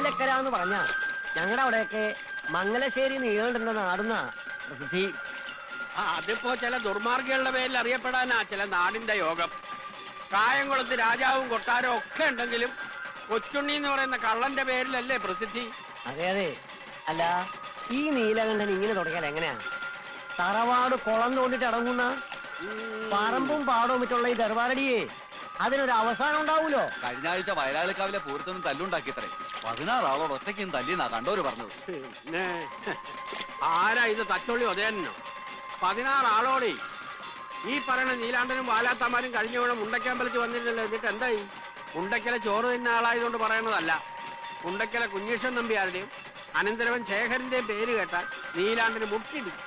നീലക്കര എന്ന് പറഞ്ഞ ഞങ്ങളുടെ അവിടെയൊക്കെ മംഗലശ്ശേരി നീളുണ്ടെന്ന നാടുന്ന പ്രസിദ്ധി. അതിപ്പോ ചില ദുർമാർഗികളുടെ പേരിൽ അറിയപ്പെടാനാ ചില നാടിന്റെ യോഗം. കായംകുളത്ത് രാജാവും കൊട്ടാരവും ഒക്കെ ഉണ്ടെങ്കിലും കൊച്ചുണ്ണി എന്ന് പറയുന്ന കള്ളന്റെ പേരിലല്ലേ പ്രസിദ്ധി? അതെ അതെ. അല്ല, ഈ നീലകണ്ഠൻ ഇങ്ങനെ തുടങ്ങിയാൽ എങ്ങനെയാ? തറവാട് കുളം തോണ്ടിട്ട് അടങ്ങുന്ന പറമ്പും പാടവും മറ്റുള്ള ഈ ദർബാരടിയെ അതിനൊരു അവസാനം ഉണ്ടാവൂലോ? കഴിഞ്ഞ ആഴ്ച വയലാളിക്കാവിലെ പൂരത്തൊന്നും തല്ലുണ്ടാക്കിയത്രേ. 16 ആളോട് ഒറ്റയ്ക്കും തല്ലിന്നാ കണ്ടോര് പറഞ്ഞത്. പിന്നെ ആരാ ഇത് തച്ചോളി ഉദയനോ? 16 ആളോടെ ഈ പറയുന്ന നീലാണ്ടനും വാലാത്തമാരും കഴിഞ്ഞ വേണം മുണ്ടക്കമ്പലത്തിൽ വന്നിരുന്നല്ലോ. എന്നിട്ട് എന്തായി? മുണ്ടക്കലെ ചോറ് തിന്ന ആളായതുകൊണ്ട് പറയണതല്ല. മുണ്ടക്കലെ കുഞ്ഞീഷൻ നമ്പിയാരുടെയും അനന്തരവൻ ശേഖരന്റെയും പേര് കേട്ടാൽ നീലാണ്ടന് മുട്ടിടിക്കും.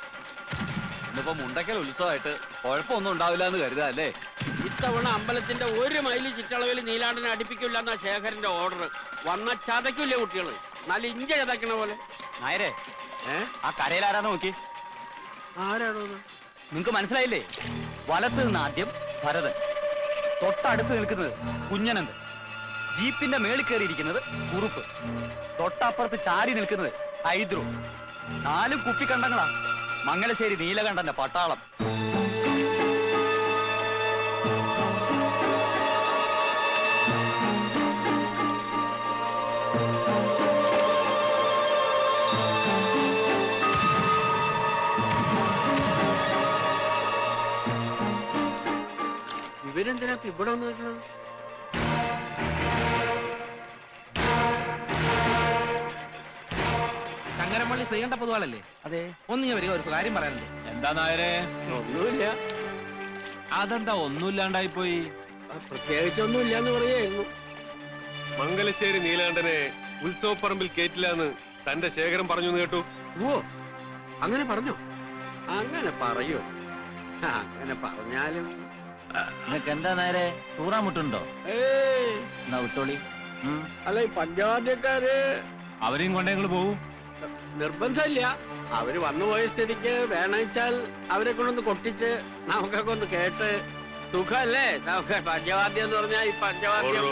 ഇന്നിപ്പോ മുണ്ടക്കൽ ഉത്സവമായിട്ട് കുഴപ്പമൊന്നും ഉണ്ടാവില്ല എന്ന് കരുതാ അല്ലേ? ഇത്തവണ അമ്പലത്തിന്റെ 1 മൈല് ചുറ്റളവിൽ നീലാണ്ടനെ അടുപ്പിക്കില്ല എന്നാ ശേഖരന്റെ ഓർഡർ. വന്ന ചതയ്ക്കില്ലേ കുട്ടികള്, നല്ല ഇഞ്ച ചതയ്ക്കണ പോലെ. നായരെ, ആ കരയിലാരാന്ന് നോക്കി. ആരാണോ? നിങ്ങക്ക് മനസ്സിലായില്ലേ? വലത്ത് നിന്ന് ആദ്യം ഭരതൻ, തൊട്ടടുത്ത് നിൽക്കുന്നത് കുഞ്ഞനന്ദൻ, ജീപ്പിന്റെ മേളിൽ കയറിയിരിക്കുന്നത് കുറുപ്പ്, തൊട്ടപ്പുറത്ത് ചാരി നിൽക്കുന്നത് ഹൈദ്രു. 4 കുപ്പിക്കണ്ടങ്ങളാ മംഗലശ്ശേരി നീലകണ്ഠന്റെ പട്ടാളം. ഇവരെന്തിനാ ഇവിടെ വന്ന് വെക്കുന്നത്? ചങ്ങരപ്പള്ളി ശ്രീകണ്ഠ പൊതുവാളല്ലേ? അതെ. ഒന്നിങ്ങ വരിക, ഒരു കാര്യം പറയാനുണ്ട്. എന്താ നായരെ? ഒന്നുമില്ല. അതെന്താ ഒന്നുമില്ലാണ്ടായി പോയി? പ്രത്യേകിച്ചൊന്നുമില്ല എന്ന് പറയായിരുന്നു. മംഗലശ്ശേരി നീലാണ്ടനെ ഉത്സവപ്പറമ്പിൽ കേറ്റില്ലാന്ന് തന്റെ ശേഖരം പറഞ്ഞു കേട്ടു. ഓ, അങ്ങനെ പറഞ്ഞോ? അങ്ങനെ പറയൂ. അങ്ങനെ പറഞ്ഞാലും നിനക്ക് എന്താ നേരെ തൂറാമുട്ടുണ്ടോ? എന്നാ വിട്ടോളി. അല്ല, ഈ പഞ്ചവാദ്യക്കാര് അവരെയും കൊണ്ടേ ഞങ്ങൾ പോവും. നിർബന്ധമില്ല. അവര് വന്നുപോയ സ്ഥിതിക്ക് വേണമെച്ചാൽ അവരെ കൊണ്ടൊന്ന് കൊട്ടിച്ച് നമുക്കൊക്കെ ഒന്ന് കേട്ട് സുഖല്ലേ? നമുക്ക് പഞ്ചവാദ്യം എന്ന് പറഞ്ഞാൽ ഈ പഞ്ചവാദ്യം.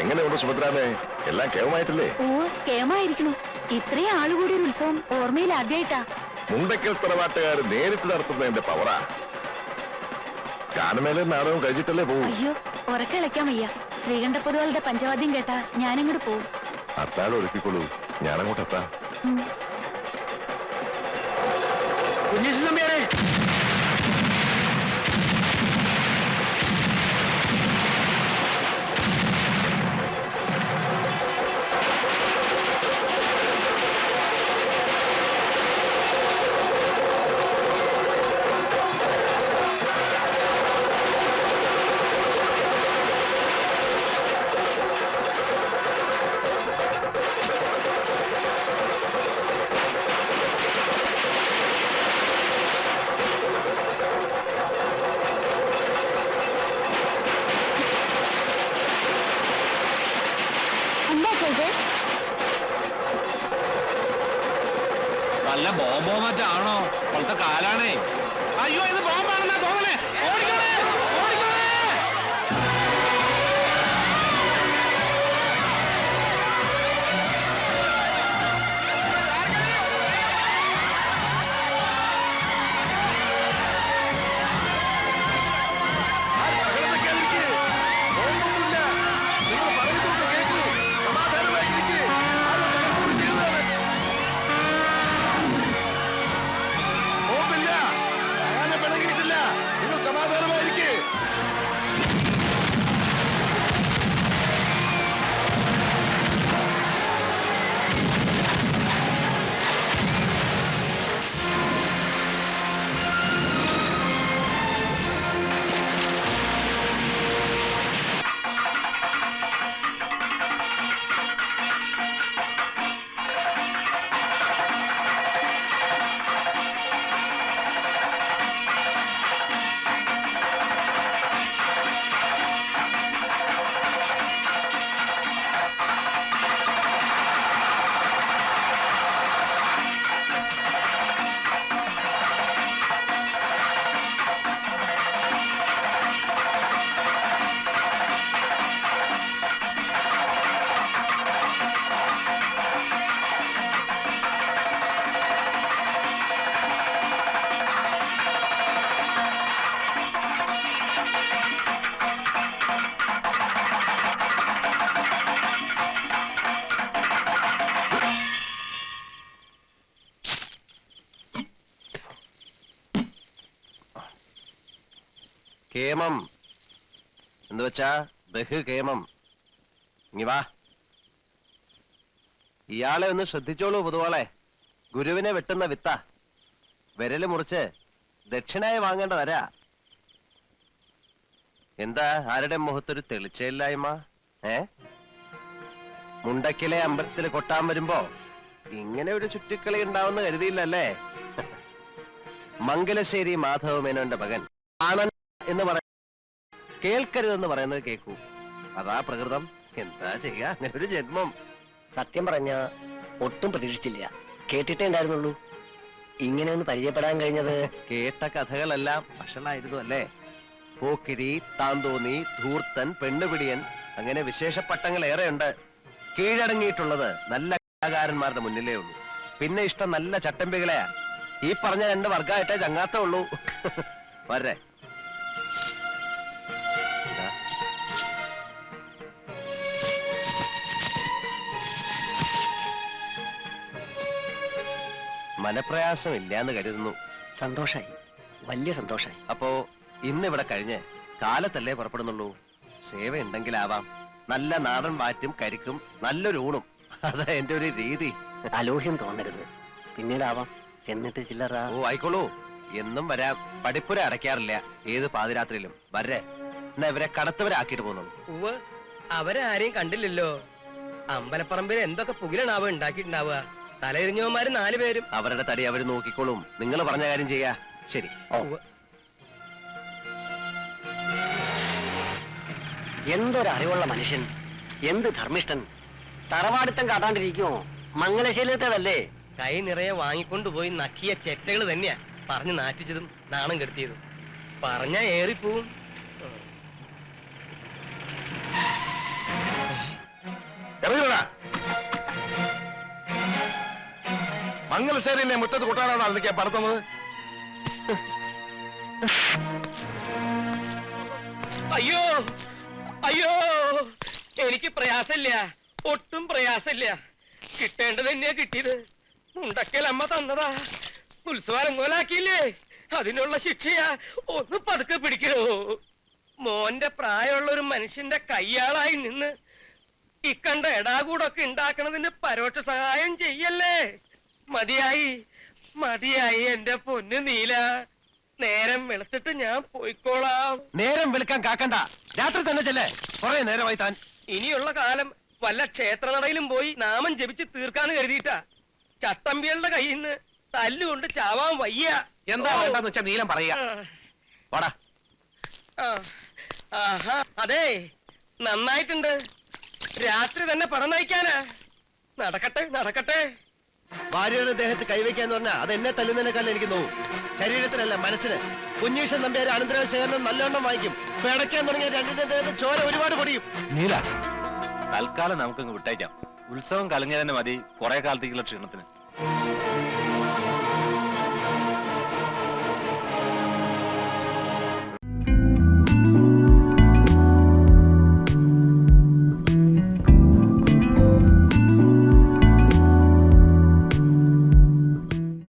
എങ്ങനെയുണ്ട് സുഭദ്രാമേ? എല്ലാം കേവമായിട്ടില്ലേ? ഓ, കേമായിരിക്കണു. ഇത്രയും ആളുകൂടി ഒരു ഉത്സവം ഓർമ്മയിൽ ആദ്യമായിട്ടാ. മുണ്ടക്കൽ തറവാട്ടുകാർ നേരിട്ട് നടത്തുന്നതിന്റെ പവറാ. ഗാനമേള നാടകം കഴിച്ചിട്ടല്ലേ പോവും. അയ്യോ, ഉറക്കളിക്കാൻ വയ്യ. ശ്രീകണ്ഠ പൊതുവാളുടെ പഞ്ചവാദ്യം കേട്ടാ ഞാനങ്ങോട്ട് പോവും. അത്താഴം ഒരുക്കിക്കൊള്ളൂ, ഞാനങ്ങോട്ട് എത്താം. കുഞ്ഞീഷൻ നമ്പ്യാരെ, ബോംബോ മറ്റാണോ? ഇപ്പോഴത്തെ കാലാണേ. അയ്യോ ഇത് ബോംബാണെന്നാ തോന്നണേ. ഓടിക്കോളേ, ഓടിക്കോളേ. സമാധാനമായിരിക്കും. കേമം എന്ന് വെച്ചാ ബഹുകേമം. ഇങ്ങി വാ. ഇയാളെ ഒന്ന് ശ്രദ്ധിച്ചോളൂ പൊതുവാളെ. ഗുരുവിനെ വെട്ടുന്ന വിത്ത. വിരല് മുറിച്ച് ദക്ഷിണായി വാങ്ങേണ്ട തരാ. എന്താ ആരുടെ മുഖത്തൊരു തെളിച്ചയില്ലായ്മ? മുണ്ടക്കിലെ അമ്പലത്തിൽ കൊട്ടാൻ വരുമ്പോ ഇങ്ങനെ ഒരു ചുറ്റിക്കളി ഉണ്ടാവുന്ന കരുതിയില്ലല്ലേ? മംഗലശ്ശേരി മാധവ മേനോന്റെ മകൻ ആണൻ എന്ന് പറ കേൾക്കരുതെന്ന് പറയുന്നത് കേൾക്കൂ. അതാ പ്രകൃതം. എന്താ ചെയ്യാ, അങ്ങനെ ഒരു ജന്മം. സത്യം പറഞ്ഞ ഒട്ടും പ്രതീക്ഷിച്ചില്ല. കേട്ടിട്ടേ ഉണ്ടായിരുന്നുള്ളൂ. ഇങ്ങനെ ഒന്ന് പരിചയപ്പെടാൻ കഴിഞ്ഞത്. കേട്ട കഥകളെല്ലാം ഭക്ഷണമായിരുന്നു അല്ലേ? പോക്കിരി, താന്തോന്നി, ധൂർത്തൻ, പെണ്ണുപിടിയൻ, അങ്ങനെ വിശേഷ പട്ടങ്ങൾ ഏറെയുണ്ട്. കീഴടങ്ങിയിട്ടുള്ളത് നല്ല കലാകാരന്മാരുടെ മുന്നിലേ ഉള്ളൂ. പിന്നെ ഇഷ്ടം നല്ല ചട്ടമ്പികളെയാ. ഈ പറഞ്ഞ 2 വർഗമായിട്ടേ ചങ്ങാത്തേ ഉള്ളൂ. വരെ മനപ്രയാസം ഇല്ലാന്ന് കരുതുന്നു. സന്തോഷായി, വലിയ സന്തോഷായി. അപ്പോ ഇന്നിവിടെ കഴിഞ്ഞ് കാലത്തല്ലേ പുറപ്പെടുന്നുള്ളൂ. സേവ ഉണ്ടെങ്കിലാവാം. നല്ല നാടൻ വാറ്റും കരിക്കും നല്ലൊരു ഊണും. അതാ എന്റെ ഒരു രീതി. അലോഹ്യം തോന്നരുത്. പിന്നീടാവാം. ചെന്നിട്ട് ചില്ലറ. ഓ ആയിക്കോളൂ, എന്നും വരാം. പഠിപ്പുര അടയ്ക്കാറില്ല ഏത് പാതിരാത്രിയിലും. വരെ എന്നാ ഇവരെ കടത്തവരാക്കിട്ട് പോകുന്നുള്ളൂ. അവരെ ആരെയും കണ്ടില്ലല്ലോ. അമ്പലപ്പറമ്പിൽ എന്തൊക്കെ പുകിലാണാവ ഉണ്ടാക്കിയിട്ടുണ്ടാവുക. തലയിരിഞ്ഞവന്മാര് 4 പേരും. അവരുടെ തടി അവര് നോക്കിക്കോളും. നിങ്ങൾ പറഞ്ഞ കാര്യം ചെയ്യാ. ശരി. എന്തൊരറിവുള്ള മനുഷ്യൻ, എന്ത് ധർമ്മിഷ്ഠൻ. തറവാടിത്തം കാട്ടാണ്ടിരിക്കുമോ? മംഗലശീലത്തേതല്ലേ? കൈ നിറയെ വാങ്ങിക്കൊണ്ടുപോയി നക്കിയ ചെറ്റകൾ തന്നെയാ പറഞ്ഞു നാറ്റിച്ചതും നാണം കെടുത്തിയതും. പറഞ്ഞ ഏറിപ്പോവും. മംഗലശ്ശേരിയിലെ മുറ്റത്ത് കൂട്ടാനാണ് അതിലേക്ക് പറത്തുന്നത്. അയ്യോ അയ്യോ, എനിക്ക് പ്രയാസമില്ല, ഒട്ടും പ്രയാസമില്ല. കിട്ടേണ്ടത് തന്നെയാ കിട്ടിയത്. മുണ്ടക്കൽ അമ്മ തന്നതാ. ഉത്സവം കോലാക്കിയില്ലേ, അതിനുള്ള ശിക്ഷയാ. ഒന്ന് പതുക്കെ പിടിക്കണോ. മോന്റെ പ്രായമുള്ള ഒരു മനുഷ്യന്റെ കയ്യാളായി നിന്ന് ഇക്കണ്ട എടാകൂടൊക്കെ ഉണ്ടാക്കണതിന് പരോക്ഷ സഹായം ചെയ്യല്ലേ. മതിയായി മതിയായി എന്റെ പൊന്ന് നീല. നേരം വെളുത്തിട്ട് ഞാൻ പോയിക്കോളാം. നേരം വെളുക്കാൻ കാക്കണ്ട, രാത്രി തന്നെ ചെല്ലേ. കുറെ നേരമായി താൻ. ഇനിയുള്ള കാലം വല്ല ക്ഷേത്രനടയിലും പോയി നാമം ജപിച്ച് തീർക്കാന്ന് കരുതിയിട്ടാ. ചട്ടമ്പികളുടെ കയ്യിൽ നിന്ന് തല്ലുകൊണ്ട് ചാവാൻ വയ്യ. എന്താ വേണ്ടെന്ന് വെച്ചാ നീലം പറയാ. വാടാ. ആഹാ, അതെ, നന്നായിട്ടുണ്ട്. രാത്രി തന്നെ പണം നയിക്കാനാ. നടക്കട്ടെ നടക്കട്ടെ. ഭാര്യയുടെ ദേഹത്ത് കൈവയ്ക്കാന്ന് പറഞ്ഞാൽ അത് എന്നെ തല്ലുന്നതിനേക്കാളും എനിക്ക് നോവും. ശരീരത്തിനല്ല, മനസ്സിന്. കുഞ്ഞീഷൻ നമ്പ്യാർ അനന്തര ശേഖരണം നല്ലോണം വായിക്കും. പിടയ്ക്കാൻ തുടങ്ങിയ രണ്ടിന്റെ ദേഹത്ത് ചോര ഒരുപാട് പൊടിയും. നീല, തൽക്കാലം നമുക്കങ്ങ് വിട്ടേക്കാം. ഉത്സവം കലങ്ങിയ തന്നെ മതി കുറെ കാലത്തേക്കുള്ള ക്ഷീണത്തിന്.